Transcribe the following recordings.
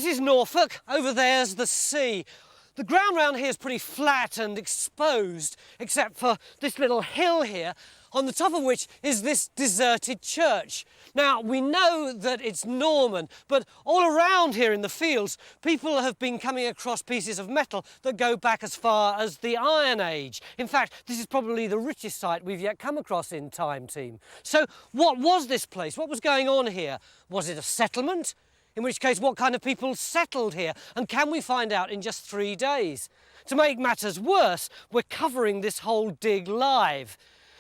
This is Norfolk. Over there's the sea. The ground round here is pretty flat and exposed, except for this little hill here, on the top of which is this deserted church. Now, we know that it's Norman, but all around here in the fields, people have been coming across pieces of metal that go back as far as the Iron Age. In fact, this is probably the richest site we've yet come across in Time Team. So, what was this place? What was going on here? Was it a settlement? In which case, what kind of people settled here? And can we find out in just 3 days? To make matters worse, we're covering this whole dig live.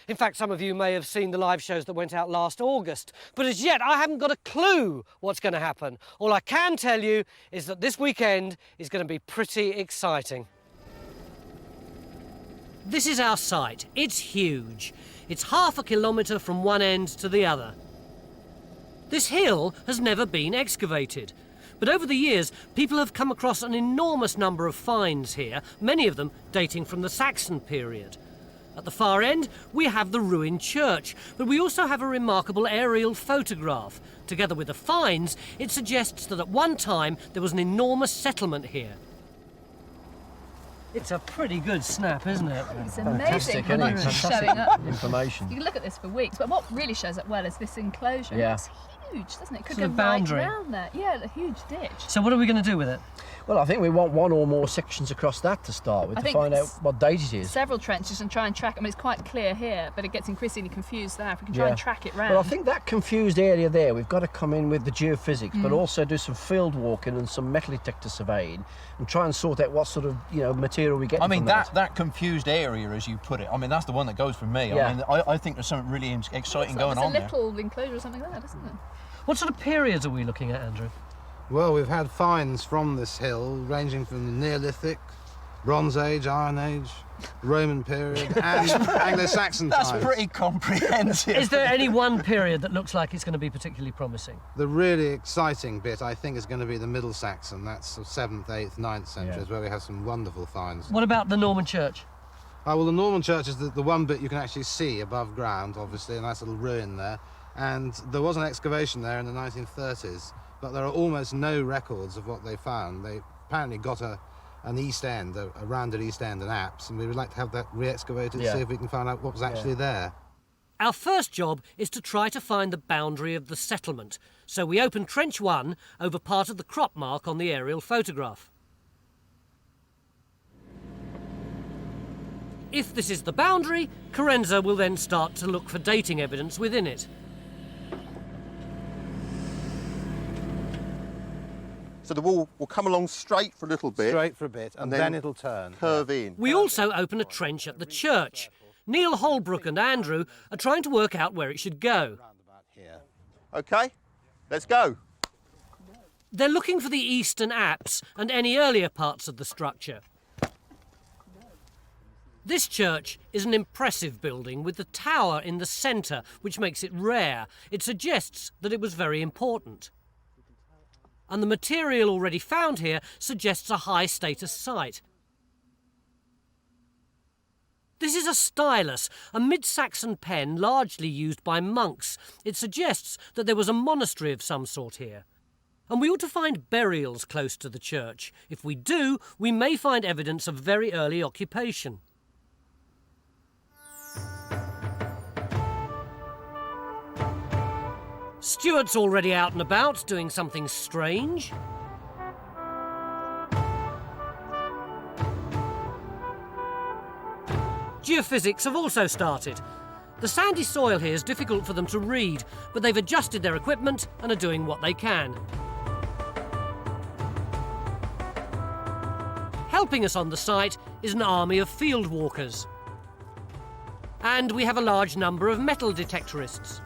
In fact, some of you may have seen the live shows that went out last August. But as yet, I haven't got a clue what's going to happen. All I can tell you is that this weekend is going to be pretty exciting. This is our site. It's huge. It's half a kilometre from one end to the other. This hill has never been excavated, but over the years people have come across an enormous number of finds here, many of them dating from the Saxon period. At the far end we have the ruined church, but we also have a remarkable aerial photograph. Together with the finds, it suggests that at one time there was an enormous settlement here. It's a pretty good snap, isn't it? It's amazing how much is showing up. Information. You can look at this for weeks, but what really shows up well is this enclosure. Yeah. It's huge, doesn't it? It could Sort go of boundary. right around there. Yeah, a huge ditch. So what are we going to do with it? Well, I think we want one or more sections across that to start with, I to think find out what date it is. Several trenches and try and track. I mean, it's quite clear here, but it gets increasingly confused there. If we can try and track it round. Well, I think that confused area there, we've got to come in with the geophysics, but also do some field walking and some metal detector surveying, and try and sort out what sort of material we get. I mean, from that confused area, as you put it. I mean, that's the one that goes for me. Yeah. I mean, I think there's something really exciting going on there. There's a little enclosure or something there, isn't there? What sort of periods are we looking at, Andrew? Well, we've had finds from this hill ranging from the Neolithic, Bronze Age, Iron Age, Roman period and Anglo-Saxon times. That's pretty comprehensive. Is there any one period that looks like it's going to be particularly promising? The really exciting bit, I think, is going to be the Middle Saxon. That's the 7th, 8th, 9th centuries, where we have some wonderful finds. What about the Norman church? Well, the Norman church is the one bit you can actually see above ground, obviously, a nice little ruin there. And there was an excavation there in the 1930s, but there are almost no records of what they found. They apparently got an east end, a rounded east end, an apse, and we would like to have that re-excavated to see if we can find out what was actually there. Our first job is to try to find the boundary of the settlement. So we open Trench 1 over part of the crop mark on the aerial photograph. If this is the boundary, Carenza will then start to look for dating evidence within it. So the wall will come along straight for a little bit. Straight for a bit, and then it'll turn. Curve in. We also open a trench at the church. Neil Holbrook and Andrew are trying to work out where it should go. OK, let's go. They're looking for the eastern apse and any earlier parts of the structure. This church is an impressive building with the tower in the centre, which makes it rare. It suggests that it was very important. And the material already found here suggests a high-status site. This is a stylus, a mid-Saxon pen largely used by monks. It suggests that there was a monastery of some sort here. And we ought to find burials close to the church. If we do, we may find evidence of very early occupation. Stuart's already out and about, doing something strange. Geophysics have also started. The sandy soil here is difficult for them to read, but they've adjusted their equipment and are doing what they can. Helping us on the site is an army of field walkers. And we have a large number of metal detectorists.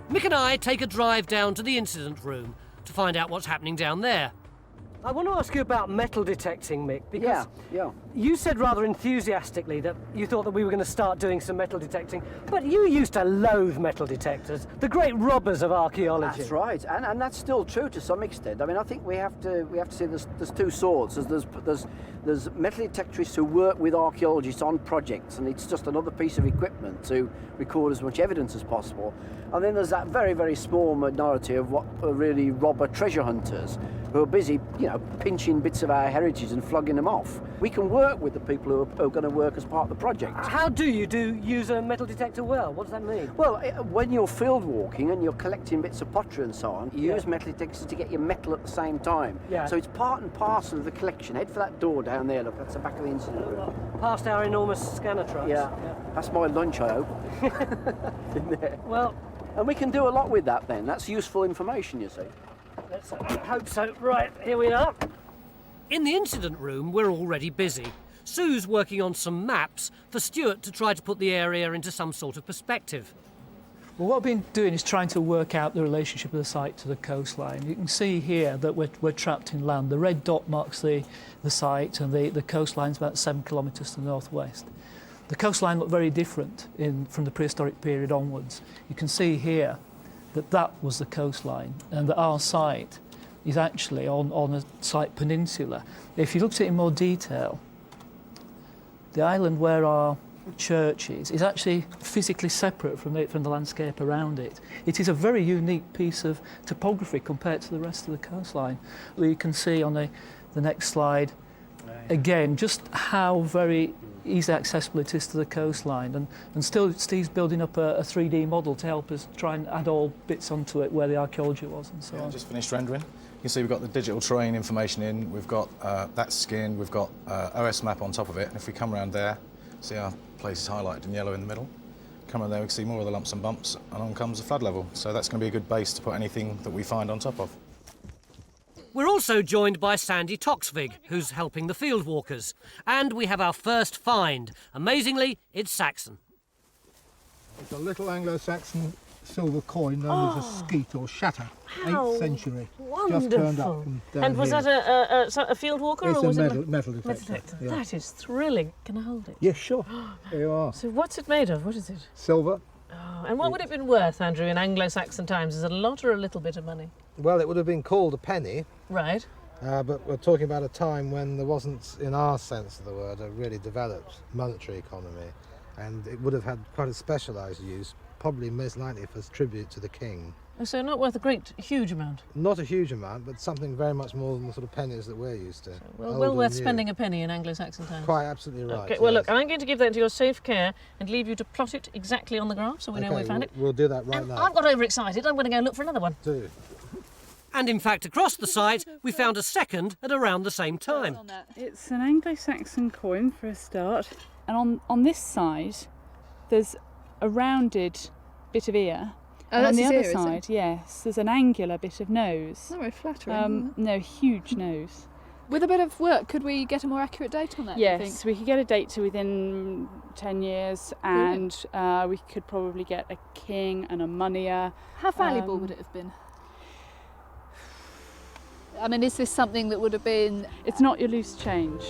Mick and I take a drive down to the incident room to find out what's happening down there. I want to ask you about metal detecting, Mick, because you said rather enthusiastically that you thought that we were going to start doing some metal detecting, but you used to loathe metal detectors, the great robbers of archaeology. That's right, and that's still true to some extent. I mean, I think we have to say there's two sorts. There's metal detectorists who work with archaeologists on projects, and it's just another piece of equipment to record as much evidence as possible. And then there's that very, very small minority of what are really robber treasure hunters who are busy, you know, pinching bits of our heritage and flogging them off. We can work with the people who are going to work as part of the project. How do you use a metal detector well? What does that mean? Well, when you're field walking and you're collecting bits of pottery and so on, you use metal detectors to get your metal at the same time. Yeah. So it's part and parcel of the collection. Head for that door down there, look, that's the back of the incident room. Past our enormous scanner trucks. Yeah, that's my lunch, I hope. In there. Well, And we can do a lot with that then. That's useful information, you see. let's hope so. Right, here we are. In the incident room, we're already busy. Sue's working on some maps for Stuart to try to put the area into some sort of perspective. Well, what I've been doing is trying to work out the relationship of the site to the coastline. You can see here that we're trapped in land. The red dot marks the site, and the coastline's about 7 kilometres to the northwest. The coastline looked very different from the prehistoric period onwards. You can see here that was the coastline, and that our site is actually on a site peninsula. If you looked at it in more detail, the island where our church is actually physically separate from the landscape around it. It is a very unique piece of topography compared to the rest of the coastline. You can see on the next slide, again, just how very easily accessible it is to the coastline, and still Steve's building up a 3D model to help us try and add all bits onto it where the archaeology was and so on. Just finished rendering. You can see we've got the digital terrain information in, we've got that skin, we've got OS map on top of it, and if we come around there, see our place is highlighted in yellow in the middle. Come around there, we can see more of the lumps and bumps, and on comes the flood level. So that's going to be a good base to put anything that we find on top of. We're also joined by Sandi Toksvig, who's helping the field walkers. And we have our first find. Amazingly, it's Saxon. It's a little Anglo-Saxon silver coin known as a skeet or shatter, 8th century. Wonderful. Just turned up from down And was here. that a field walker It's or was a it metal metal detector. detector? Yeah. That is thrilling. Can I hold it? Yes, sure. There you are. So what's it made of? What is it? Silver. Oh, and what would it have been worth, Andrew, in Anglo-Saxon times? Is it a lot or a little bit of money? Well, it would have been called a penny, Right. but we're talking about a time when there wasn't, in our sense of the word, a really developed monetary economy, and it would have had quite a specialised use, probably most likely for tribute to the king. Oh, so not worth a huge amount. Not a huge amount, but something very much more than the sort of pennies that we're used to. Well worth spending a penny in Anglo-Saxon times. Quite absolutely right. Okay, well, yes. look, I'm going to give that into your safe care and leave you to plot it exactly on the graph so we know where we found it. We'll do that right And now. I've got overexcited. I'm going to go look for another one. Do. And in fact, across the site, we found a second at around the same time. It's an Anglo-Saxon coin for a start, and on this side there's a rounded bit of ear. And on the other side, yes, there's an angular bit of nose. Not very flattering. No, huge nose. With a bit of work, could we get a more accurate date on that? Yes, we could get a date to within 10 years, and we could probably get a king and a moneyer. How valuable would it have been? I mean, is this something that would have been... It's not your loose change.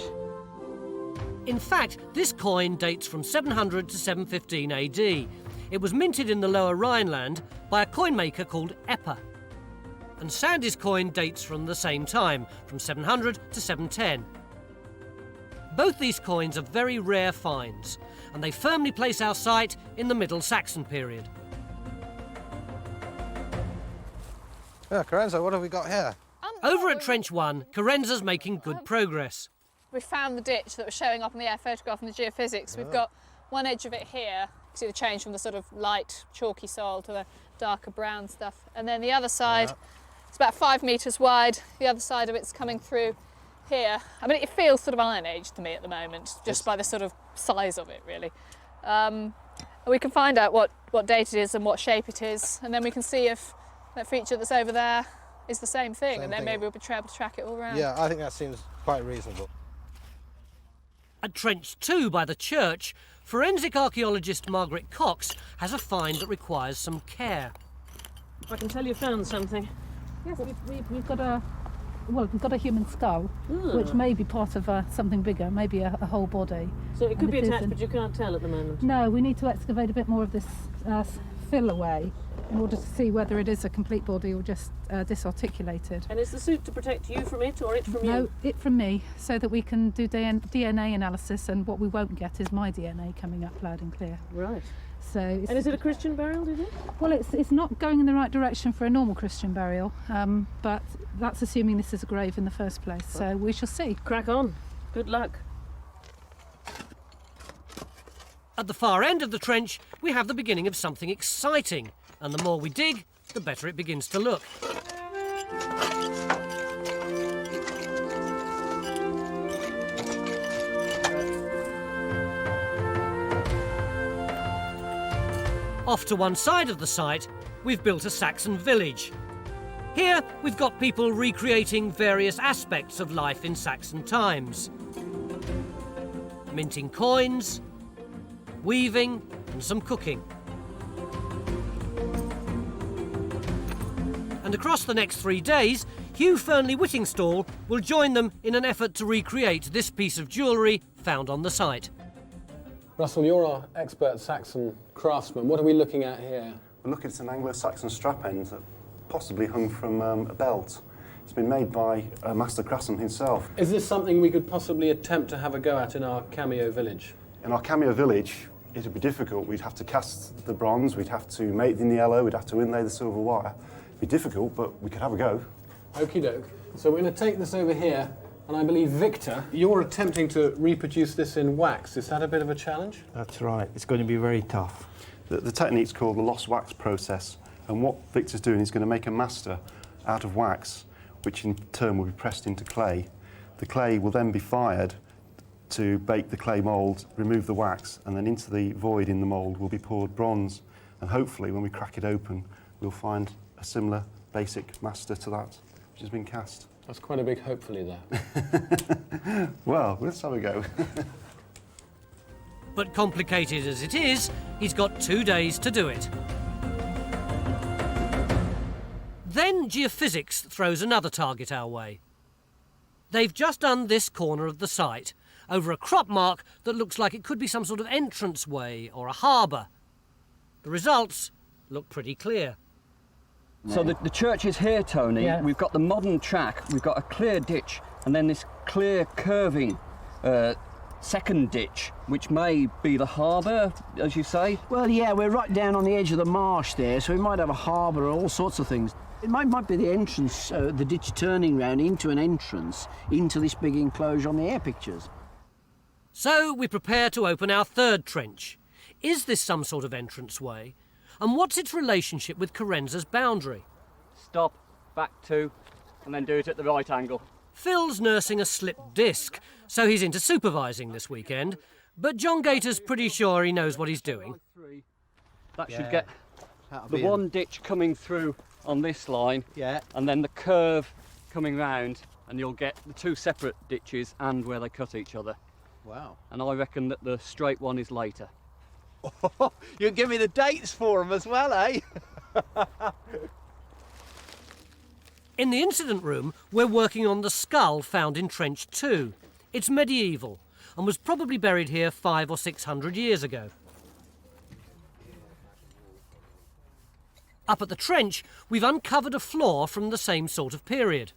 In fact, this coin dates from 700 to 715 AD. It was minted in the Lower Rhineland by a coin maker called Epper. And Sandi's coin dates from the same time, from 700 to 710. Both these coins are very rare finds, and they firmly place our site in the Middle Saxon period. Yeah, Carenzo, what have we got here? Over at Trench 1, Carenza's making good progress. We found the ditch that was showing up in the air photograph and the geophysics. We've got one edge of it here. You see the change from the sort of light, chalky soil to the darker brown stuff. And then the other side, it's about 5 metres wide. The other side of it's coming through here. I mean, it feels sort of Iron Age to me at the moment, just by the sort of size of it, really. And we can find out what date it is and what shape it is, and then we can see if that feature that's over there is the same thing, and then maybe we'll be able to track it all around. Yeah, I think that seems quite reasonable. At Trench 2 by the church, forensic archaeologist Margaret Cox has a find that requires some care. I can tell you found something. Yes, we've got a human skull, which may be part of something bigger, maybe a whole body. So it could be attached, but you can't tell at the moment. No, we need to excavate a bit more of this fill away. in order to see whether it is a complete body or just disarticulated. And is the suit to protect you from it or it from you? No, it from me, so that we can do DNA analysis, and what we won't get is my DNA coming up loud and clear. Right. So And is it a Christian burial, do you think? Well, it's not going in the right direction for a normal Christian burial, but that's assuming this is a grave in the first place, so we shall see. Crack on. Good luck. At the far end of the trench, we have the beginning of something exciting, and the more we dig, the better it begins to look. Off to one side of the site, we've built a Saxon village. Here, we've got people recreating various aspects of life in Saxon times. Minting coins, weaving, and some cooking. And across the next 3 days, Hugh Fearnley Whittingstall will join them in an effort to recreate this piece of jewellery found on the site. Russell, you're our expert Saxon craftsman. What are we looking at here? We're looking at an Anglo-Saxon strap end that possibly hung from a belt. It's been made by a master craftsman himself. Is this something we could possibly attempt to have a go at in our cameo village? In our cameo village, it would be difficult. We'd have to cast the bronze, we'd have to mate it in the yellow, we'd have to inlay the silver wire. It'd be difficult, but we could have a go. Okie doke. So we're going to take this over here, and I believe, Victor, you're attempting to reproduce this in wax. Is that a bit of a challenge? That's right. It's going to be very tough. The technique's called the lost wax process, and what Victor's doing is going to make a master out of wax, which in turn will be pressed into clay. The clay will then be fired to bake the clay mould, remove the wax, and then into the void in the mould will be poured bronze. And hopefully, when we crack it open, we'll find a similar basic master to that which has been cast. That's quite a big hopefully there. Well, let's have a go. But complicated as it is, he's got 2 days to do it. Then geophysics throws another target our way. They've just done this corner of the site, over a crop mark that looks like it could be some sort of entranceway or a harbour. The results look pretty clear. So the church is here, Tony. Yeah. We've got the modern track, we've got a clear ditch, and then this clear curving second ditch, which may be the harbour, as you say. Well, yeah, we're right down on the edge of the marsh there, so we might have a harbour or all sorts of things. It might be the entrance, the ditch turning round into an entrance into this big enclosure on the air pictures. So we prepare to open our third trench. Is this some sort of entranceway? And what's its relationship with Carenza's boundary? Stop, back two, and then do it at the right angle. Phil's nursing a slipped disc, so he's into supervising this weekend, but John Gator's pretty sure he knows what he's doing. That should get the one ditch coming through on this line, and then the curve coming round, and you'll get the two separate ditches and where they cut each other. Wow. And I reckon that the straight one is later. You give me the dates for them as well, eh? In the incident room, we're working on the skull found in Trench 2. It's medieval and was probably buried here 500 or 600 years ago. Up at the trench, we've uncovered a floor from the same sort of period.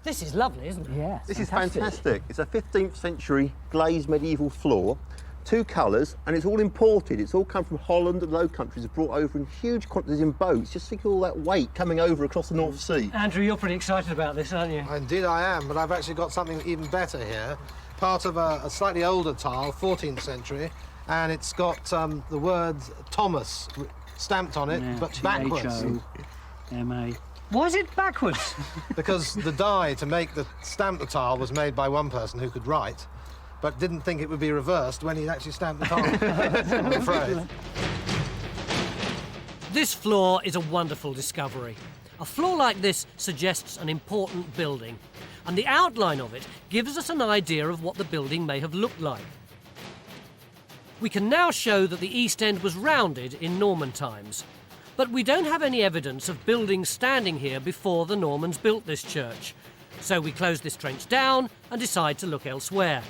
This is lovely, isn't it? Yeah. This is fantastic. It's a 15th century glazed medieval floor, 2 colours, and it's all imported. It's all come from Holland and Low Countries, brought over in huge quantities in boats. Just think of all that weight coming over across the North Sea. Andrew, you're pretty excited about this, aren't you? Indeed I am, but I've actually got something even better here. Part of a slightly older tile, 14th century, and it's got the word Thomas stamped on it, but backwards. M-A. Why is it backwards? Because the die to stamp the tile was made by one person who could write, but didn't think it would be reversed when he actually stamped the tile, I'm afraid. This floor is a wonderful discovery. A floor like this suggests an important building, and the outline of it gives us an idea of what the building may have looked like. We can now show that the east end was rounded in Norman times, but we don't have any evidence of buildings standing here before the Normans built this church, so we close this trench down and decide to look elsewhere.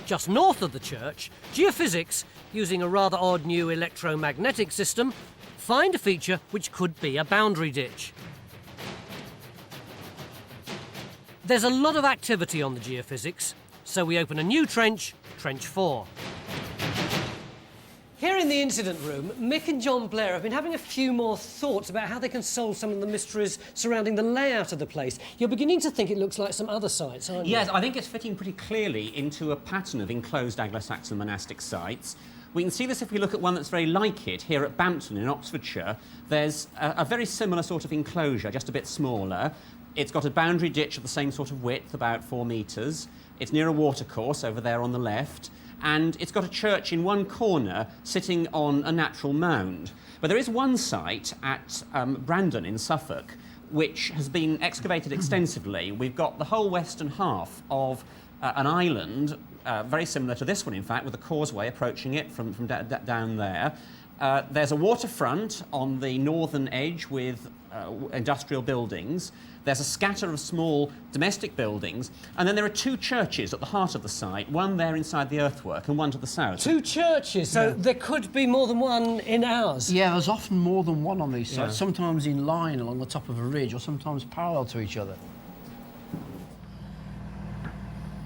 Just north of the church, geophysics, using a rather odd new electromagnetic system, find a feature which could be a boundary ditch. There's a lot of activity on the geophysics, so we open a new trench, Trench 4. Here in the incident room, Mick and John Blair have been having a few more thoughts about how they can solve some of the mysteries surrounding the layout of the place. You're beginning to think it looks like some other sites, aren't you? Yes, I think it's fitting pretty clearly into a pattern of enclosed Anglo-Saxon monastic sites. We can see this if we look at one that's very like it here at Bampton in Oxfordshire. There's a very similar sort of enclosure, just a bit smaller. It's got a boundary ditch of the same sort of width, about 4 metres. It's near a watercourse over there on the left. And it's got a church in one corner sitting on a natural mound. But there is one site at Brandon in Suffolk which has been excavated extensively. We've got the whole western half of an island, very similar to this one in fact, with a causeway approaching it from down there. There's a waterfront on the northern edge with industrial buildings. There's a scatter of small domestic buildings, and then there are 2 churches at the heart of the site, one there inside the earthwork and one to the south. 2 churches? So there could be more than one in ours? Yeah, there's often more than one on these sites, sometimes in line along the top of a ridge or sometimes parallel to each other.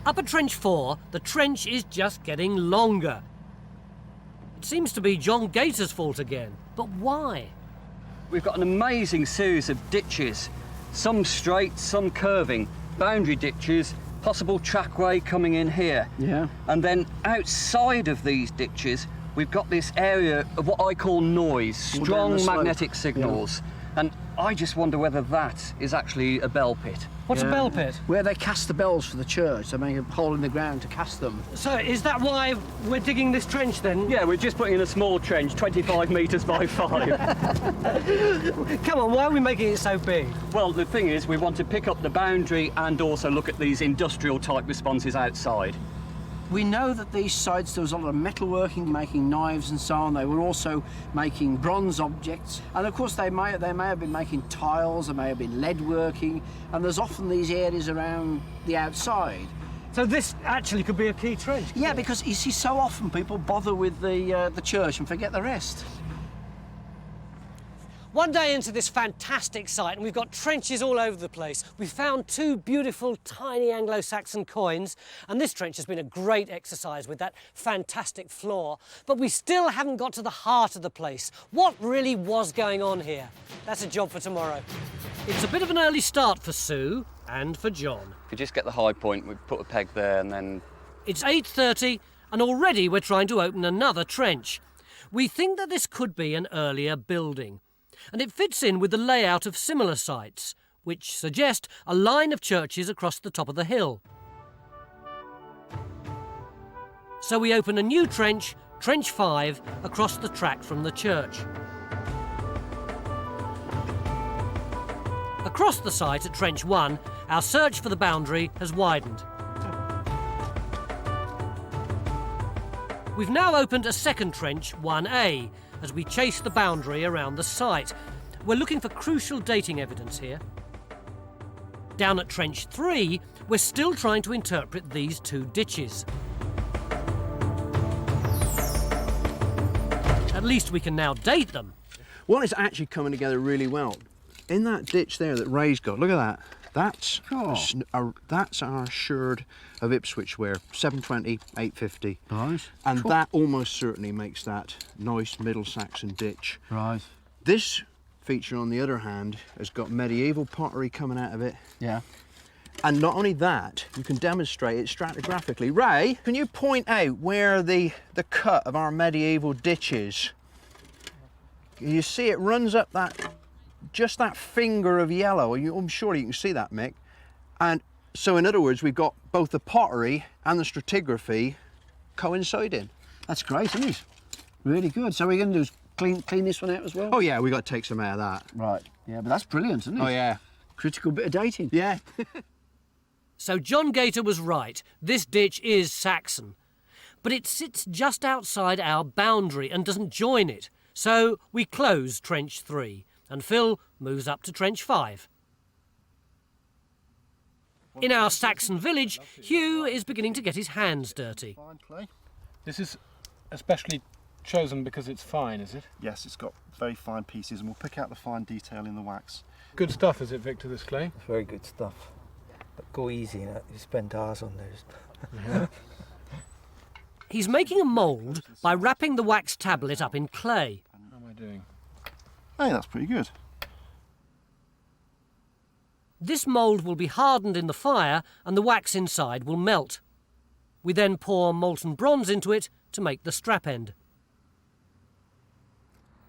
Up at Trench 4, the trench is just getting longer. It seems to be John Gator's fault again, but why? We've got an amazing series of ditches, some straight, some curving, boundary ditches, possible trackway coming in here. Yeah. And then outside of these ditches, we've got this area of what I call noise, strong magnetic signals. And I just wonder whether that is actually a bell pit. What's a bell pit? Where they cast the bells for the church. They make a hole in the ground to cast them. So is that why we're digging this trench then? Yeah, we're just putting in a small trench, 25 metres by 5. Come on, why are we making it so big? Well, the thing is, we want to pick up the boundary and also look at these industrial type responses outside. We know that these sites, there was a lot of metalworking, making knives and so on. They were also making bronze objects. And of course, they may have been making tiles, they may have been lead working, and there's often these areas around the outside. So this actually could be a key trench? Yeah, because you see, so often people bother with the church and forget the rest. One day into this fantastic site, and we've got trenches all over the place. We found 2 beautiful, tiny Anglo-Saxon coins, and this trench has been a great exercise with that fantastic floor. But we still haven't got to the heart of the place. What really was going on here? That's a job for tomorrow. It's a bit of an early start for Sue and for John. If you just get the high point, we put a peg there and then... It's 8:30, and already we're trying to open another trench. We think that this could be an earlier building. And it fits in with the layout of similar sites, which suggest a line of churches across the top of the hill. So we open a new trench, Trench 5, across the track from the church. Across the site at Trench 1, our search for the boundary has widened. We've now opened a second trench, 1A, as we chase the boundary around the site. We're looking for crucial dating evidence here. Down at Trench 3, we're still trying to interpret these 2 ditches. At least we can now date them. One is actually coming together really well. In that ditch there that Ray's got, look at that. That's our sherd of Ipswich ware, 720, 850. Right. And that almost certainly makes that nice Middle Saxon ditch. Right. This feature, on the other hand, has got medieval pottery coming out of it. Yeah. And not only that, you can demonstrate it stratigraphically. Ray, can you point out where the cut of our medieval ditch is? You see it runs up that, just that finger of yellow. I'm sure you can see that, Mick. And so in other words, we've got both the pottery and the stratigraphy coinciding. That's great, isn't it? Really good. So we're going to do clean this one out as well? Oh yeah, we got to take some out of that. Right. Yeah, but that's brilliant, isn't it? Oh yeah. Critical bit of dating. Yeah. So John Gator was right. This ditch is Saxon. But it sits just outside our boundary and doesn't join it. So we close Trench 3 and Phil moves up to Trench 5. In our Saxon village, Hugh is beginning to get his hands dirty. Fine clay. This is especially chosen because it's fine, is it? Yes, it's got very fine pieces, and we'll pick out the fine detail in the wax. Good stuff, is it, Victor, this clay? It's very good stuff. But go easy, you spend hours on those. He's making a mould by wrapping the wax tablet up in clay. How am I doing? Hey, that's pretty good. This mould will be hardened in the fire and the wax inside will melt. We then pour molten bronze into it to make the strap end.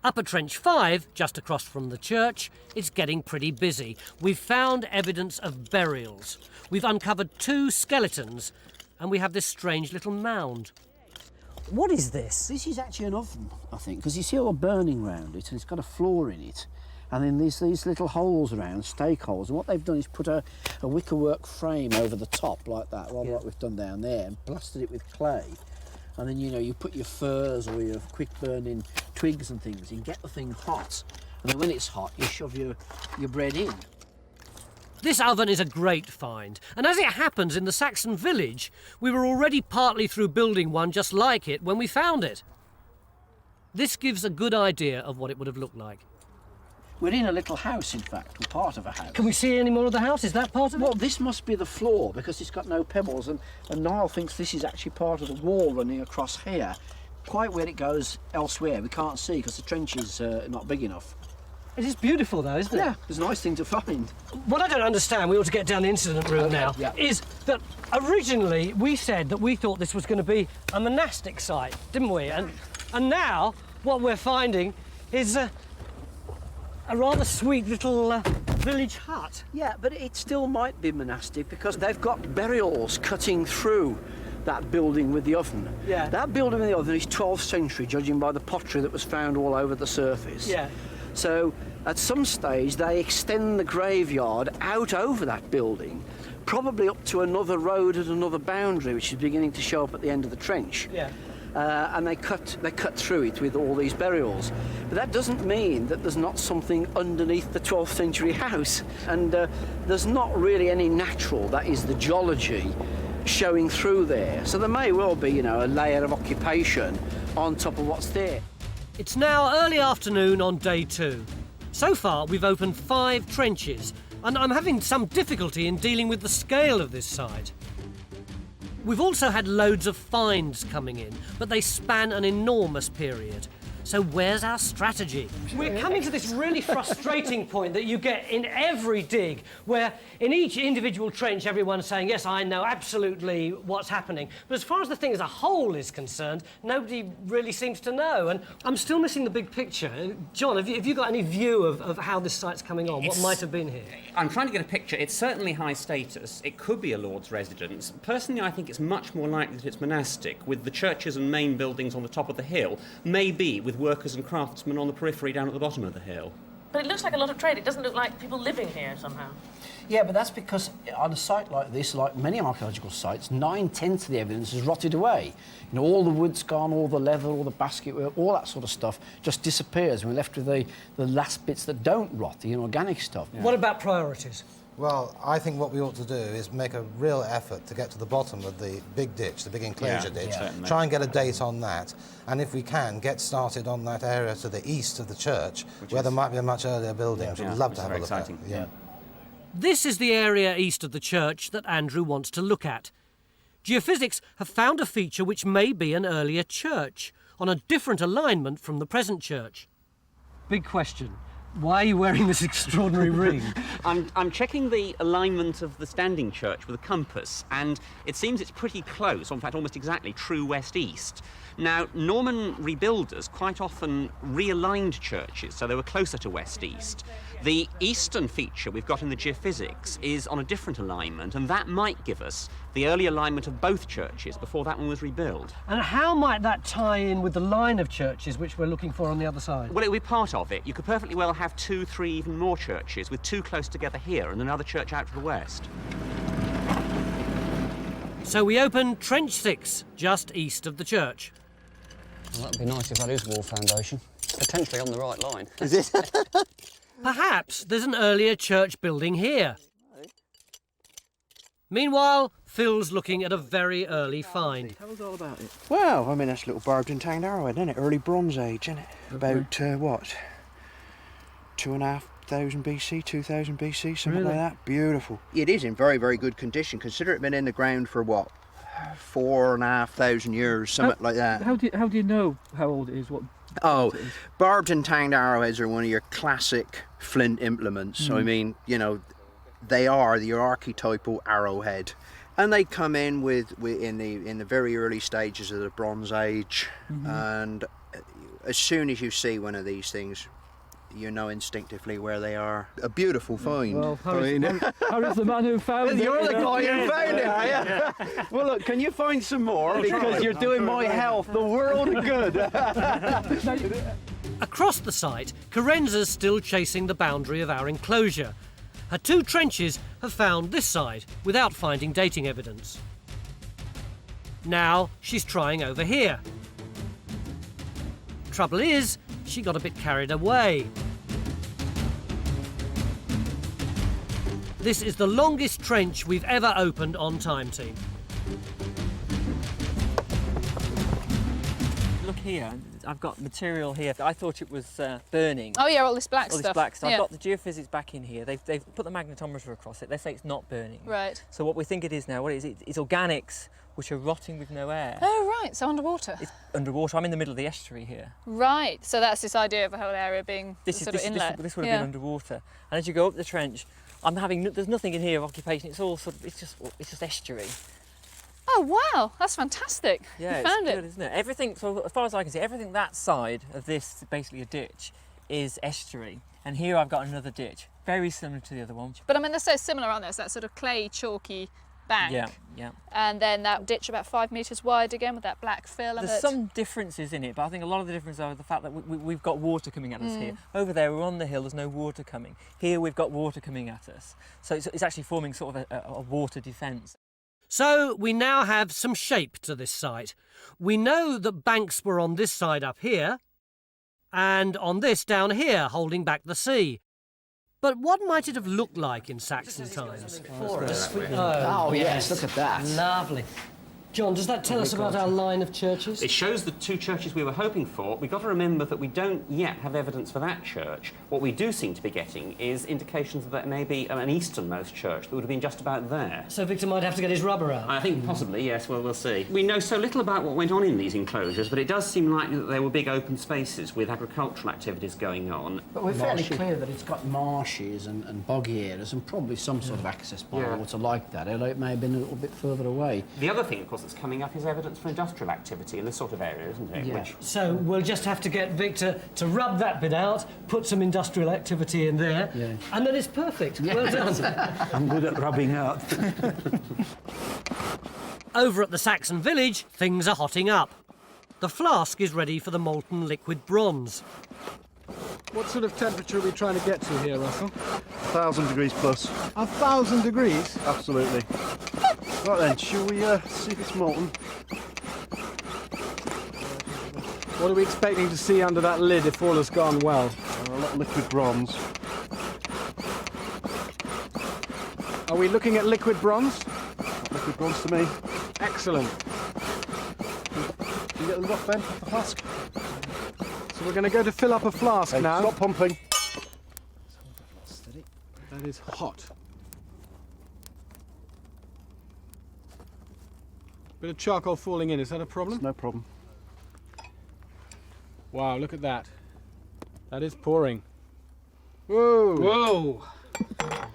Up at Trench 5, just across from the church, it's getting pretty busy. We've found evidence of burials. We've uncovered 2 skeletons and we have this strange little mound. What is this? This is actually an oven, I think, because you see all the burning around it and it's got a floor in it. And then there's these little holes around, stake holes, and what they've done is put a wickerwork frame over the top like that, rather like we've done down there, and plastered it with clay. And then, you know, you put your furs or your quick burning twigs and things in, get the thing hot, and then when it's hot, you shove your bread in. This oven is a great find, and as it happens in the Saxon village, we were already partly through building one just like it when we found it. This gives a good idea of what it would have looked like. We're in a little house, in fact, we're part of a house. Can we see any more of the house? Is that part of it? Well, this must be the floor, because it's got no pebbles, and Niall thinks this is actually part of the wall running across here. Quite where it goes elsewhere, we can't see, because the trench is not big enough. It is beautiful, though, isn't it? Yeah, it's a nice thing to find. What I don't understand, we ought to get down the incident route now, is that originally we said that we thought this was going to be a monastic site, didn't we? And now what we're finding is a rather sweet little village hut. Yeah, but it still might be monastic because they've got burials cutting through that building with the oven. Yeah. That building with the oven is 12th century, judging by the pottery that was found all over the surface. Yeah. So at some stage they extend the graveyard out over that building, probably up to another road at another boundary, which is beginning to show up at the end of the trench. Yeah. And they cut through it with all these burials. But that doesn't mean that there's not something underneath the 12th century house. And there's not really any natural, that is the geology, showing through there. So there may well be, you know, a layer of occupation on top of what's there. It's now early afternoon on day 2. So far, we've opened 5 trenches, and I'm having some difficulty in dealing with the scale of this site. We've also had loads of finds coming in, but they span an enormous period. So where's our strategy? We're coming to this really frustrating point that you get in every dig, where in each individual trench everyone's saying, yes, I know absolutely what's happening. But as far as the thing as a whole is concerned, nobody really seems to know. And I'm still missing the big picture. John, have you got any view of how this site's coming on? What might have been here? I'm trying to get a picture. It's certainly high status. It could be a lord's residence. Personally, I think it's much more likely that it's monastic, with the churches and main buildings on the top of the hill, maybe with workers and craftsmen on the periphery down at the bottom of the hill. But it looks like a lot of trade. It doesn't look like people living here somehow. Yeah, but that's because on a site like this, like many archaeological sites, 9/10 of the evidence has rotted away. You know, all the wood's gone, all the leather, all the basket work, all that sort of stuff just disappears. We're left with the last bits that don't rot, the inorganic stuff. Yeah. What about priorities? Well, I think what we ought to do is make a real effort to get to the bottom of the big ditch, the big enclosure ditch, try and get a date on that, and if we can, get started on that area to the east of the church, where there might be a much earlier building, which we'd love to have a look at. Yeah. This is the area east of the church that Andrew wants to look at. Geophysics have found a feature which may be an earlier church, on a different alignment from the present church. Big question. Why are you wearing this extraordinary ring? I'm checking the alignment of the standing church with a compass, and it seems it's pretty close, or in fact almost exactly, true west-east. Now, Norman rebuilders quite often realigned churches, so they were closer to west-east. The eastern feature we've got in the geophysics is on a different alignment, and that might give us the early alignment of both churches before that one was rebuilt. And how might that tie in with the line of churches which we're looking for on the other side? Well, it would be part of it. You could perfectly well have 2, 3, even more churches, with 2 close together here and another church out to the west. So we open Trench 6, just east of the church. Well, that'd be nice if that is wall foundation. Potentially on the right line. Is it? Perhaps there's an earlier church building here. Meanwhile, Phil's looking at a very early find. Tell us all about it. Well, I mean, that's a little barbed and tanged arrowhead, isn't it? Early Bronze Age, isn't it? About, what? 2,500 BC, 2000 BC, something like that. Beautiful. It is in very, very good condition. Consider it been in the ground for, what, 4,500 years, something like that. How do you know how old it is? Oh, barbed and tanged arrowheads are one of your classic flint implements. So, I mean, you know, they are the archetypal arrowhead, and they come in in the very early stages of the Bronze Age. And as soon as you see one of these things, you know instinctively where they are. A beautiful find. Well, Harry's the man who found it. You're the guy who found it, are you? Well, look, can you find some more? Because you're doing my health the world of good. Across the site, Carenza's still chasing the boundary of our enclosure. Her 2 trenches have found this side without finding dating evidence. Now she's trying over here. Trouble is, she got a bit carried away. This is the longest trench we've ever opened on Time Team. Look here, I've got material here. I thought it was burning. Oh yeah, all this black all stuff. This black stuff. Yeah. I've got the geophysics back in here. They've put the magnetometer across it. They say it's not burning. Right. So what we think it is now, what it is, it's organics which are rotting with no air. Oh right, so underwater. It's underwater. I'm in the middle of the estuary here. Right, so that's this idea of the whole area being sort of inlet. This would have been underwater. And as you go up the trench, there's nothing in here of occupation. It's all sort of, it's just estuary. Oh wow, that's fantastic. Yeah, you found it's it. good, isn't it? Everything, so as far as I can see, everything that side of this, basically a ditch, is estuary. And here I've got another ditch, very similar to the other one. But I mean, they're so similar, aren't they? It's that sort of clay, chalky bank. Yeah, yeah. And then that ditch about 5 metres wide again with that black fill. There's some differences in it, but I think a lot of the difference are the fact that we've got water coming at us here. Over there, we're on the hill, there's no water coming. Here, we've got water coming at us. So it's actually forming sort of a water defence. So we now have some shape to this site. We know that banks were on this side up here, and on this down here, holding back the sea. But what might it have looked like in Saxon times? Oh yes, look at that. Lovely. John, does that tell us about our line of churches? It shows the 2 churches we were hoping for. We've got to remember that we don't yet have evidence for that church. What we do seem to be getting is indications that it may be an easternmost church that would have been just about there. So Victor might have to get his rubber out? I think possibly, yes. Well, we'll see. We know so little about what went on in these enclosures, but it does seem likely that there were big open spaces with agricultural activities going on. But we're fairly clear that it's got marshes and boggy areas and probably some sort of access by water like that, although it may have been a little bit further away. The other thing, of course, that's coming up is evidence for industrial activity in this sort of area, isn't it? Yeah. So we'll just have to get Victor to rub that bit out, put some industrial activity in there, and then it's perfect. Yeah. Well done. I'm good at rubbing out. Over at the Saxon village, things are hotting up. The flask is ready for the molten liquid bronze. What sort of temperature are we trying to get to here, Russell? 1,000 degrees plus. 1,000 degrees? Absolutely. Right then, shall we see if it's molten? What are we expecting to see under that lid if all has gone well? A lot of liquid bronze. Are we looking at liquid bronze? Liquid bronze to me. Excellent. Can you get the rough end off the flask? So we're going to go to fill up a flask now. Stop pumping. Steady. That is hot. Bit of charcoal falling in, is that a problem? No problem. Wow, look at that. That is pouring. Whoa! Whoa!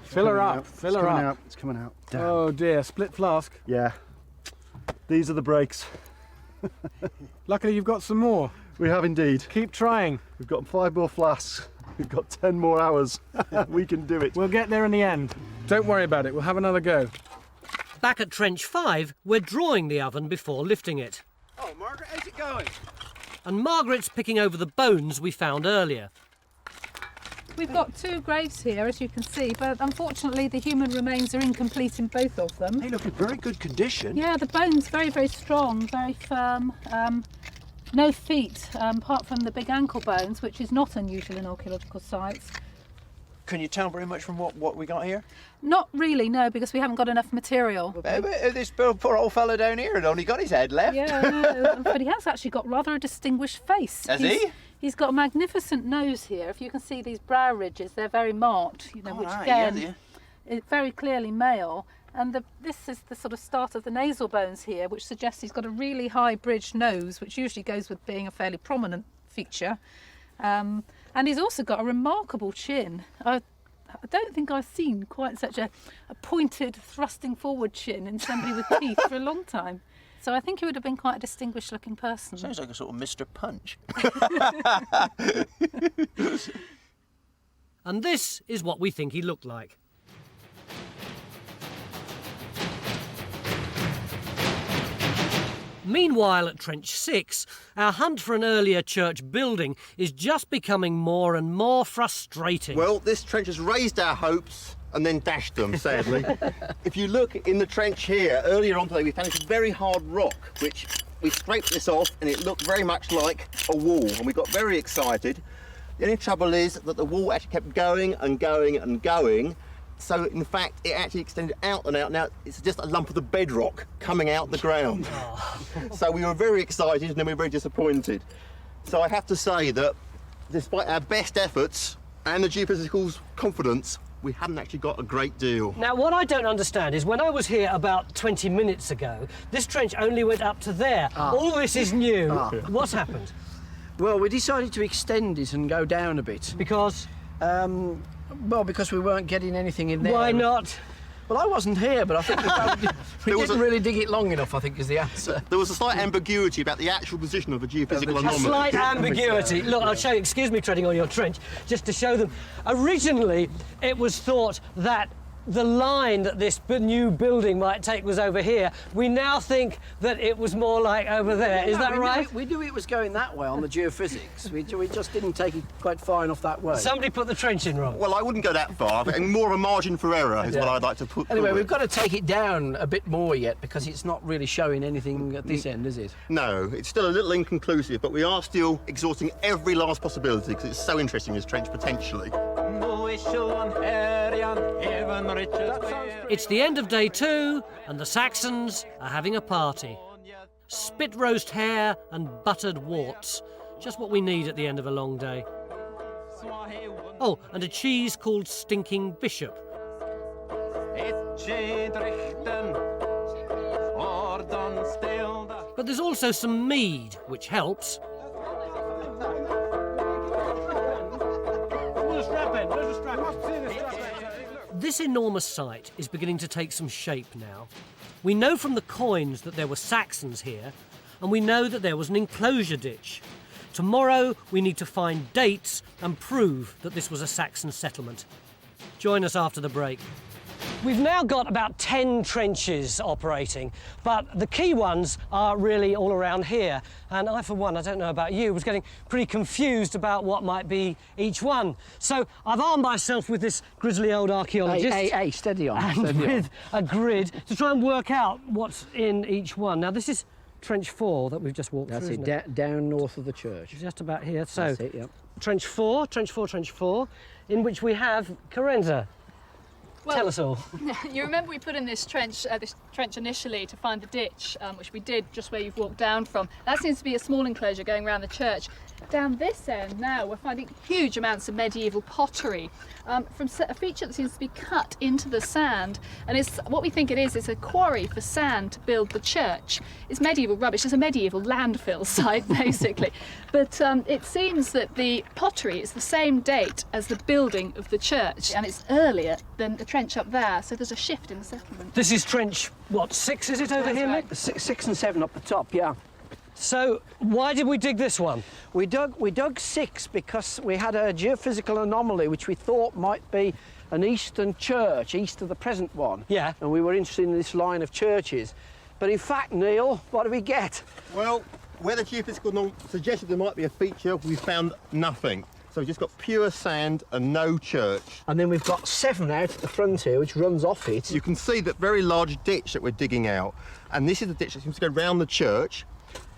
Fill her up, fill her up. It's coming out. Damn. Oh dear, split flask. Yeah. These are the breaks. Luckily you've got some more. We have indeed. Keep trying. We've got 5 more flasks. We've got 10 more hours. We can do it. We'll get there in the end. Don't worry about it, we'll have another go. Back at Trench 5, we're drawing the oven before lifting it. Oh, Margaret, how's it going? And Margaret's picking over the bones we found earlier. We've got 2 graves here, as you can see, but unfortunately the human remains are incomplete in both of them. They look in very good condition. Yeah, the bone's very, very strong, very firm. No feet, apart from the big ankle bones, which is not unusual in archaeological sites. Can you tell very much from what we got here? Not really, no, because we haven't got enough material. This poor old fellow down here had only got his head left. Yeah, no, but he has actually got rather a distinguished face. Has he? He's got a magnificent nose here. If you can see these brow ridges, they're very marked, you know, which again, is very clearly male. And this is the sort of start of the nasal bones here, which suggests he's got a really high bridged nose, which usually goes with being a fairly prominent feature. And he's also got a remarkable chin. I don't think I've seen quite such a pointed, thrusting forward chin in somebody with teeth for a long time. So I think he would have been quite a distinguished looking person. Sounds like a sort of Mr. Punch. And this is what we think he looked like. Meanwhile, at Trench 6, our hunt for an earlier church building is just becoming more and more frustrating. Well, this trench has raised our hopes and then dashed them, sadly. If you look in the trench here, earlier on today we found this very hard rock, which we scraped this off and it looked very much like a wall, and we got very excited. The only trouble is that the wall actually kept going and going and going. So in fact, it actually extended out and out. Now it's just a lump of the bedrock coming out the ground. So we were very excited and then we were very disappointed. So I have to say that despite our best efforts and the geophysical's confidence, we haven't actually got a great deal. Now, what I don't understand is when I was here about 20 minutes ago, this trench only went up to there. All this is new. What's happened? Well, we decided to extend it and go down a bit. Because? Well, because we weren't getting anything in there. Why not? Well, I wasn't here, but I think we didn't really dig it long enough, I think, is the answer. There was a slight ambiguity about the actual position of a geophysical anomaly. A slight ambiguity. Look, I'll show you, excuse me treading on your trench, just to show them. Originally, it was thought that the line that this new building might take was over here. We now think that it was more like over there. Is that right? We knew it was going that way on the geophysics. We just didn't take it quite far enough that way. Somebody put the trench in wrong. Well, I wouldn't go that far, but more of a margin for error is what I'd like to put Anyway, forward. we've got to take it down a bit more yet because it's not really showing anything at this end, is it? No, it's still a little inconclusive, but we are still exhausting every last possibility because it's so interesting, this trench, potentially. It's the end of day 2 and the Saxons are having a party. Spit roast hare and buttered worts. Just what we need at the end of a long day. Oh, and a cheese called Stinking Bishop. But there's also some mead, which helps. This enormous site is beginning to take some shape now. We know from the coins that there were Saxons here, and we know that there was an enclosure ditch. Tomorrow we need to find dates and prove that this was a Saxon settlement. Join us after the break. We've now got about 10 trenches operating, but the key ones are really all around here. And I, for one, I don't know about you, was getting pretty confused about what might be each one. So I've armed myself with this grizzly old archaeologist. Hey, steady on. And with a grid to try and work out what's in each one. Now, this is Trench 4 that we've just walked through, isn't it? Down north of the church. Just about here. So, that's it, yep. Trench 4, in which we have Carenza. Well, tell us all. You remember we put in this trench initially to find the ditch, which we did just where you've walked down from. That seems to be a small enclosure going around the church. Down this end now we're finding huge amounts of medieval pottery from a feature that seems to be cut into the sand, and it's what we think it is. It's a quarry for sand to build the church. It's medieval rubbish. It's a medieval landfill site basically, but it seems that the pottery is the same date as the building of the church, and it's earlier than the trench up there, so there's a shift in the settlement. This is trench, what, 6 is it over here, right. Mick? 6 and 7 up the top, yeah. So why did we dig this one? We dug 6 because we had a geophysical anomaly which we thought might be an eastern church, east of the present one. Yeah. And we were interested in this line of churches. But in fact, Neil, what do we get? Well, where the geophysical anomaly suggested there might be a feature, we found nothing. So we've just got pure sand and no church. And then we've got 7 out at the front here, which runs off it. You can see that very large ditch that we're digging out. And this is the ditch that seems to go round the church.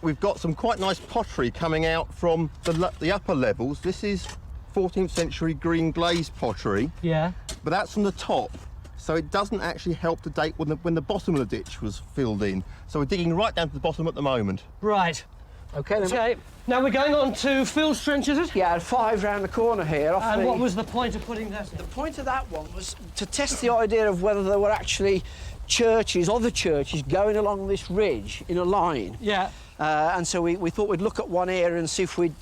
We've got some quite nice pottery coming out from the upper levels. This is 14th century green glazed pottery. Yeah. But that's from the top, so it doesn't actually help to date when the bottom of the ditch was filled in. So we're digging right down to the bottom at the moment. Right. Okay, then. Okay. Now we're going on to Phil's trench, is it? Yeah, 5 round the corner here. And what was the point of putting that in? The point of that one was to test the idea of whether there were actually churches, other churches, going along this ridge in a line. Yeah. And so we thought we'd look at one area and see if we'd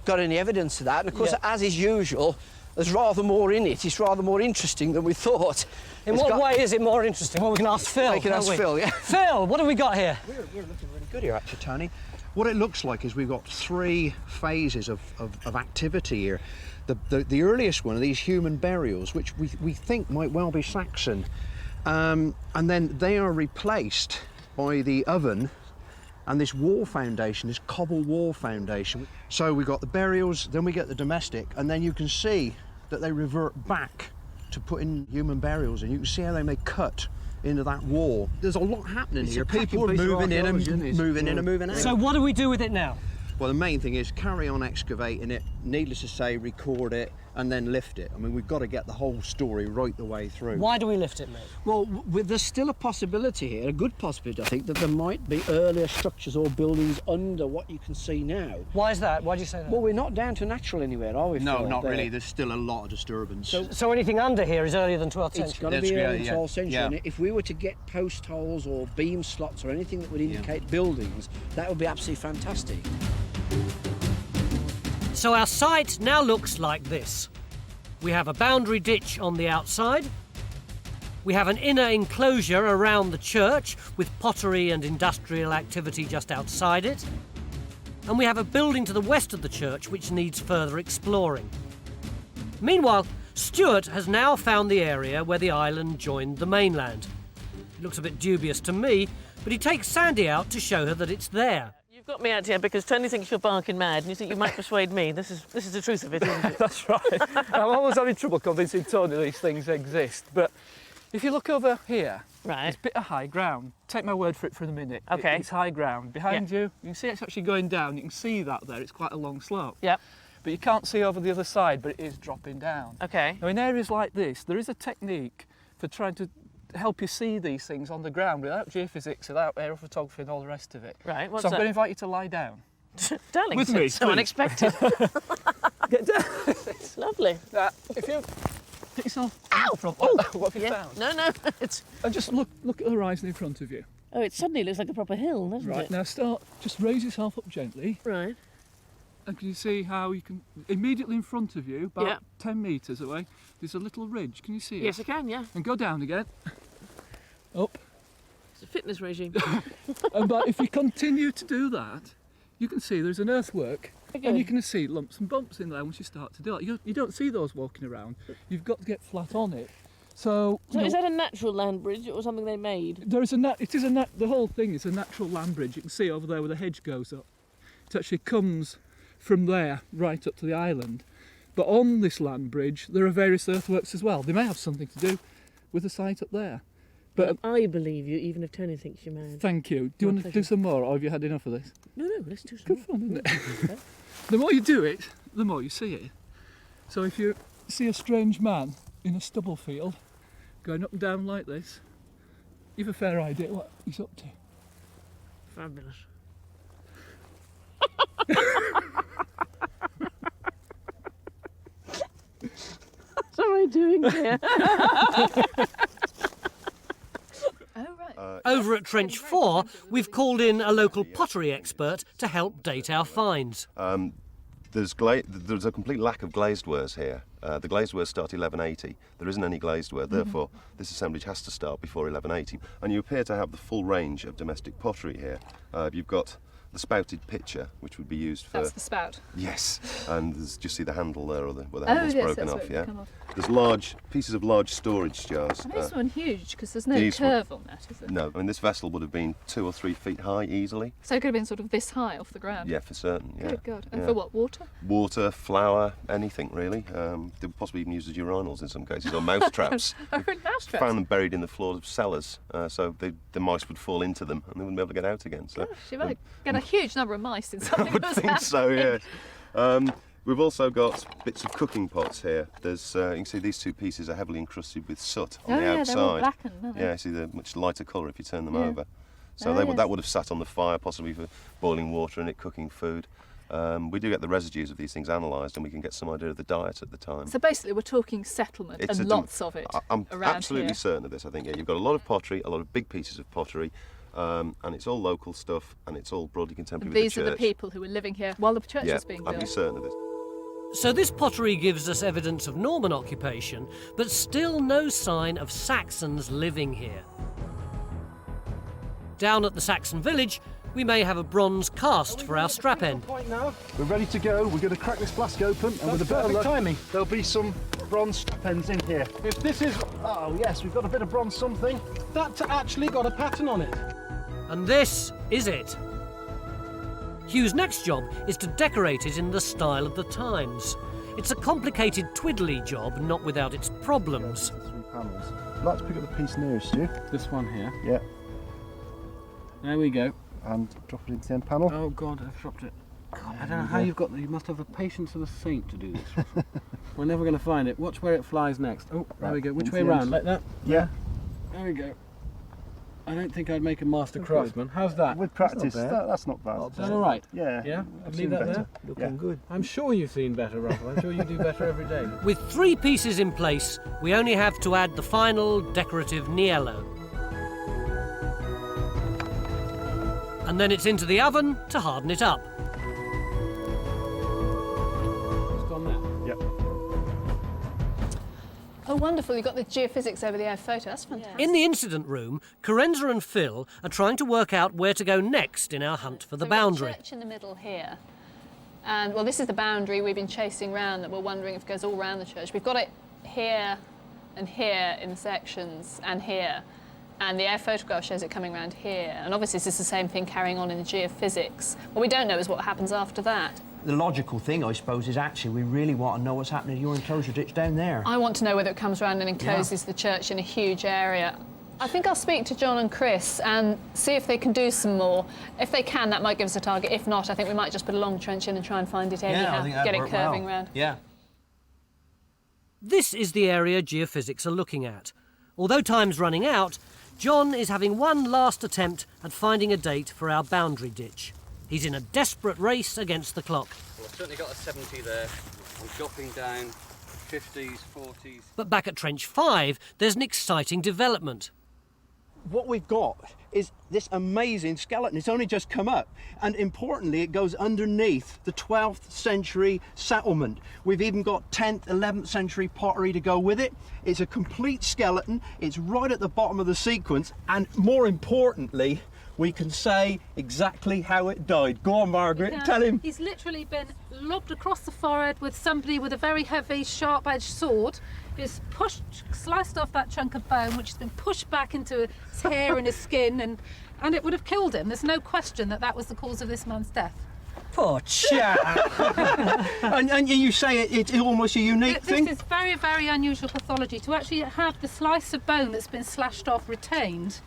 got any evidence of that. And of course, as is usual, there's rather more in it. It's rather more interesting than we thought. In what way is it more interesting? Well, we can ask Phil. We can ask Phil, yeah. Phil, what have we got here? We're looking really good here, actually, Tony. What it looks like is we've got 3 phases of activity here. The earliest one are these human burials, which we think might well be Saxon. And then they are replaced by the oven and this wall foundation, this cobble wall foundation. So we've got the burials, then we get the domestic, and then you can see that they revert back to putting human burials in. You can see how they may cut into that wall. There's a lot happening here. People are moving in and moving out. So what do we do with it now? Well, the main thing is carry on excavating it, needless to say, record it, and then lift it. I mean, we've got to get the whole story right the way through. Why do we lift it, mate? Well, there's still a possibility here, a good possibility, I think, that there might be earlier structures or buildings under what you can see now. Why is that? Why do you say that? Well, we're not down to natural anywhere, are we? No, Phil? not really. There's still a lot of disturbance. So anything under here is earlier than 12th century? It's got to be early 12th century. Yeah. And if we were to get post holes or beam slots or anything that would indicate buildings, that would be absolutely fantastic. So our site now looks like this. We have a boundary ditch on the outside. We have an inner enclosure around the church with pottery and industrial activity just outside it. And we have a building to the west of the church which needs further exploring. Meanwhile, Stuart has now found the area where the island joined the mainland. It looks a bit dubious to me, but he takes Sandi out to show her that it's there. You've got me out here because Tony thinks you're barking mad and you think you might persuade me. This is the truth of it, isn't it? That's right. I'm always having trouble convincing Tony these things exist. But if you look over here, right, it's a bit of high ground. Take my word for it for the minute. Okay. It's high ground. Behind you can see it's actually going down. You can see that there. It's quite a long slope. Yep. But you can't see over the other side, but it is dropping down. Okay. Now, in areas like this, there is a technique for trying to help you see these things on the ground without geophysics, without aerial photography and all the rest of it. Right, what's so I'm that? going to invite you to lie down. Darling, with me, so please. unexpected. Get down. It's lovely. If you get yourself Ow! from, Oh, what have you yeah. found? No, it's... And just look at the horizon in front of you. Oh, it suddenly looks like a proper hill, doesn't Right, it? now just raise yourself up gently. Right. And can you see how you can, immediately in front of you, about 10 metres away, there's a little ridge. Can you see it? Yes, I can, yeah. And go down again. Up. It's a fitness regime. But if you continue to do that, you can see there's an earthwork. Okay. And you can see lumps and bumps in there once you start to do it. You don't see those walking around. You've got to get flat on it. So is that a natural land bridge or something they made? The whole thing is a natural land bridge. You can see over there where the hedge goes up. It actually comes from there right up to the island. But on this land bridge, there are various earthworks as well. They may have something to do with the site up there. But I believe you, even if Tony thinks you're mad. Thank you. Do you want to do some more, or have you had enough of this? No, let's do some Good fun, isn't it? The more you do it, the more you see it. So if you see a strange man in a stubble field going up and down like this, you've a fair idea what he's up to. Fabulous. What am I doing here? Over at Trench 4, we've called in a local pottery expert to help date our finds. There's a complete lack of glazed wares here. The glazed wares start 1180. There isn't any glazed ware, therefore this assemblage has to start before 1180. And you appear to have the full range of domestic pottery here. You've got the spouted pitcher, which would be used for... That's the spout. Yes, and there's just see the handle there, or where the handle's yes, broken that's off, where it yeah? would come off. There's large pieces of large storage jars. And this one huge, because there's no these curve on that, is there? No, I mean this vessel would have been 2 or 3 feet high easily. So it could have been sort of this high off the ground? Yeah, for certain, yeah. Good God. And yeah. for what, water? Water, flour, anything really. They were possibly even used as urinals in some cases, or mouse traps. Oh, mouse traps? Found them buried in the floors of cellars, so the mice would fall into them and they wouldn't be able to get out again. So, Gosh, you might get a huge number of mice in something I would that's think so, happening. yeah. We've also got bits of cooking pots here. There's, you can see these two pieces are heavily encrusted with soot on the outside. They're all blackened, aren't they? Yeah, see they're much lighter colour if you turn them Yeah. over. So Oh, that would have sat on the fire, possibly for boiling water in it, cooking food. We do get the residues of these things analysed, and we can get some idea of the diet at the time. So basically, we're talking settlement and lots of it I'm around absolutely here. certain of this. I think you've got a lot of pottery, a lot of big pieces of pottery, and it's all local stuff, and it's all broadly contemporary And with these the are the church. people who were living here while the church Yeah, was being built. I'd be certain of this. So this pottery gives us evidence of Norman occupation, but still no sign of Saxons living here. Down at the Saxon village, we may have a bronze cast for our strap end. We're ready to go. We're going to crack this flask open, and with a bit of luck, timing. there'll be some bronze strap ends in here. If this is... Oh yes, we've got a bit of bronze something. That's actually got a pattern on it. And this is it. Hugh's next job is to decorate it in the style of the times. It's a complicated twiddly job, not without its problems. 3 panels. I'd like to pick up the piece nearest you. This one here. Yeah. There we go. And drop it into the end panel. Oh God, I've dropped it. God, I don't know how you must have the patience of a saint to do this. We're never going to find it. Watch where it flies next. Oh, there we go. Which way round? Like that? Yeah. There we go. I don't think I'd make a master craftsman. How's that? With practice, That's not bad. that's not bad. Is that all right? Yeah. Yeah? I've I'd seen leave that better. there? Looking good. I'm sure you've seen better, Russell. I'm sure you do better every day. With 3 pieces in place, we only have to add the final decorative niello. And then it's into the oven to harden it up. Just on there. Yep. Oh, wonderful. You've got the geophysics over the air photo. That's fantastic. In the incident room, Carenza and Phil are trying to work out where to go next in our hunt for the So we've got boundary. the church in the middle here. And, well, this is the boundary we've been chasing round that we're wondering if it goes all around the church. We've got it here and here in the sections and here. And the air photograph shows it coming around here. And obviously this is the same thing carrying on in the geophysics. What we don't know is what happens after that. The logical thing, I suppose, is actually we really want to know what's happening to your enclosure ditch down there. I want to know whether it comes around and encloses the church in a huge area. I think I'll speak to John and Chris and see if they can do some more. If they can, that might give us a target. If not, I think we might just put a long trench in and try and find it anyhow. Get it curving round. Yeah. This is the area geophysics are looking at. Although time's running out, John is having one last attempt at finding a date for our boundary ditch. He's in a desperate race against the clock. Well, I've certainly got a 70 there. I'm dropping down 50s, 40s. But back at Trench 5, there's an exciting development. What we've got is this amazing skeleton. It's only just come up, and importantly it goes underneath the 12th century settlement. We've even got 10th, 11th century pottery to go with it. It's a complete skeleton. It's right at the bottom of the sequence, and more importantly we can say exactly how it died. Go on, Margaret, tell him. He's literally been lobbed across the forehead with somebody with a very heavy, sharp-edged sword. He's sliced off that chunk of bone, which has been pushed back into his hair and his skin, and it would have killed him. There's no question that that was the cause of this man's death. Poor chap. and you say it's almost a unique thing? This is very, very unusual pathology. To actually have the slice of bone that's been slashed off retained,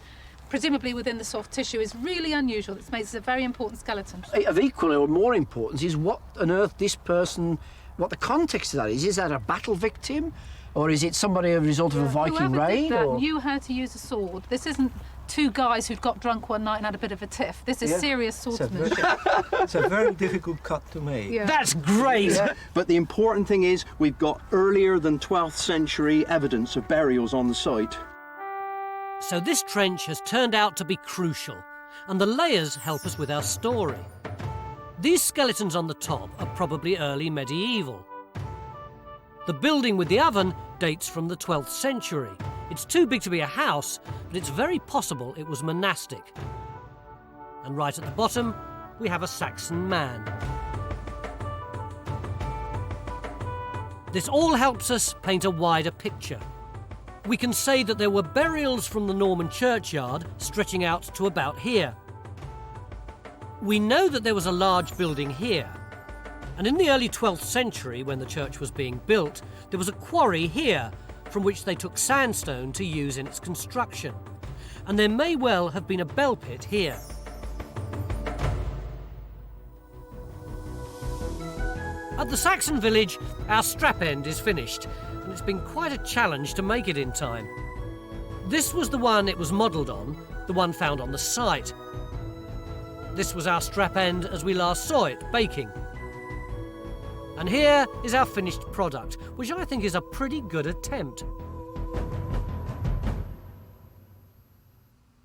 presumably within the soft tissue, is really unusual. It makes it a very important skeleton. Of equal or more importance is what on earth this person, what the context of that is. Is that a battle victim? Or is it somebody a result of a Viking Whoever raid? did that or? knew how to use a sword. This isn't 2 guys who'd got drunk one night and had a bit of a tiff. This is serious swordsmanship. It's a very difficult cut to make. Yeah. That's great! Yeah. But the important thing is we've got earlier than 12th century evidence of burials on the site. So this trench has turned out to be crucial, and the layers help us with our story. These skeletons on the top are probably early medieval. The building with the oven dates from the 12th century. It's too big to be a house, but it's very possible it was monastic. And right at the bottom, we have a Saxon man. This all helps us paint a wider picture. We can say that there were burials from the Norman churchyard stretching out to about here. We know that there was a large building here. And in the early 12th century, when the church was being built, there was a quarry here from which they took sandstone to use in its construction. And there may well have been a bell pit here. At the Saxon village, our strap end is finished, and it's been quite a challenge to make it in time. This was the one it was modelled on, the one found on the site. This was our strap end as we last saw it, baking. And here is our finished product, which I think is a pretty good attempt.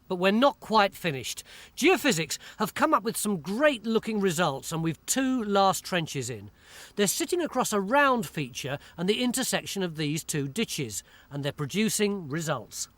But we're not quite finished. Geophysics have come up with some great looking results, and we've 2 last trenches in. They're sitting across a round feature and the intersection of these 2 ditches, and they're producing results.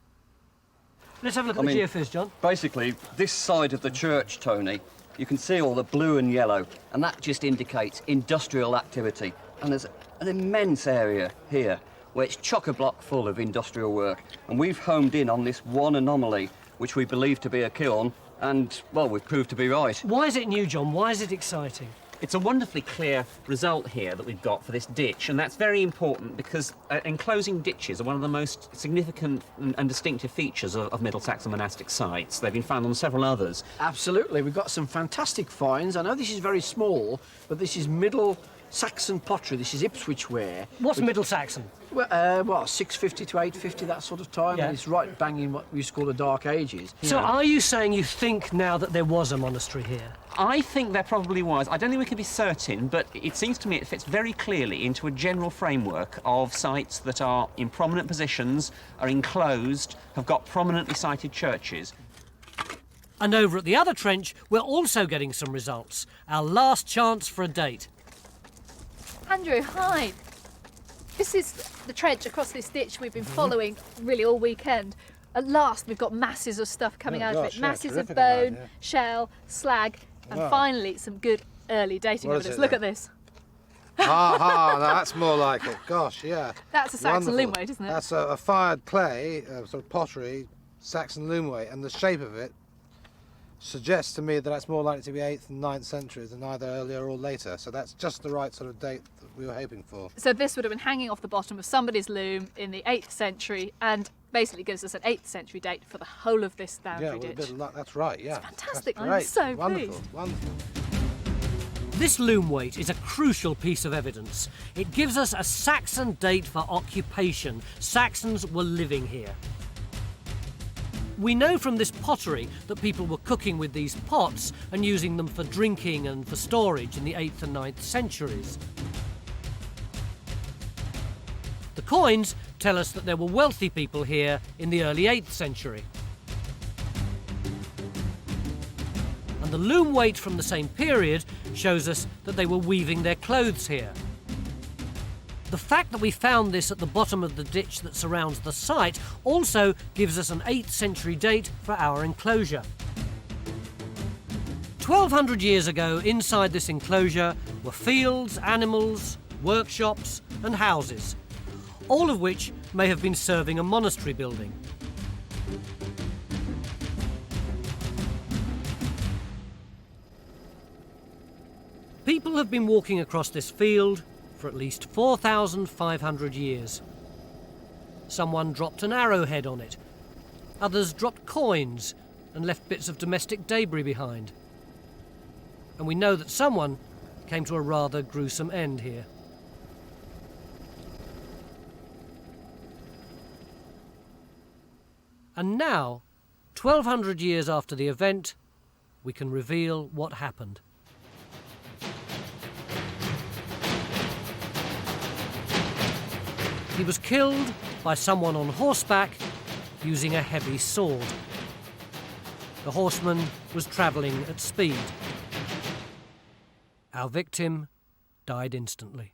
Let's have a look at the geophys, John. Basically, this side of the church, Tony, you can see all the blue and yellow, and that just indicates industrial activity. And there's an immense area here where it's chock-a-block full of industrial work, and we've homed in on this one anomaly, which we believe to be a kiln, and, well, we've proved to be right. Why is it new, John? Why is it exciting? It's a wonderfully clear result here that we've got for this ditch, and that's very important because enclosing ditches are one of the most significant and distinctive features of Middle Saxon monastic sites. They've been found on several others. Absolutely, we've got some fantastic finds. I know this is very small, but this is Middle Saxon pottery. This is Ipswich ware. What's Middle Saxon? Well, 650 to 850, that sort of time. Yeah. And it's right bang in what we used to call the Dark Ages. So are you saying you think now that there was a monastery here? I think there probably was. I don't think we can be certain, but it seems to me it fits very clearly into a general framework of sites that are in prominent positions, are enclosed, have got prominently sited churches. And over at the other trench, we're also getting some results. Our last chance for a date. Andrew, hi. This is the trench across this ditch we've been following really all weekend. At last, we've got masses of stuff coming out of it. Masses of bone, shell, slag, and finally some good early dating evidence. Look at this. No, that's more like it. Gosh, yeah. That's a Saxon loom weight, isn't it? That's a fired clay, sort of pottery, Saxon loom weight, and the shape of it suggests to me that that's more likely to be 8th and 9th centuries than either earlier or later. So that's just the right sort of date that we were hoping for. So this would have been hanging off the bottom of somebody's loom in the 8th century and basically gives us an 8th century date for the whole of this boundary ditch. With a bit of luck, that's right, yeah. It's fantastic. That's great. I'm so wonderful, pleased. Wonderful. This loom weight is a crucial piece of evidence. It gives us a Saxon date for occupation. Saxons were living here. We know from this pottery that people were cooking with these pots and using them for drinking and for storage in the 8th and 9th centuries. The coins tell us that there were wealthy people here in the early 8th century. And the loom weight from the same period shows us that they were weaving their clothes here. The fact that we found this at the bottom of the ditch that surrounds the site also gives us an 8th century date for our enclosure. 1200 years ago, inside this enclosure were fields, animals, workshops and houses, all of which may have been serving a monastery building. People have been walking across this field for at least 4,500 years. Someone dropped an arrowhead on it. Others dropped coins and left bits of domestic debris behind. And we know that someone came to a rather gruesome end here. And now, 1,200 years after the event, we can reveal what happened. He was killed by someone on horseback using a heavy sword. The horseman was travelling at speed. Our victim died instantly.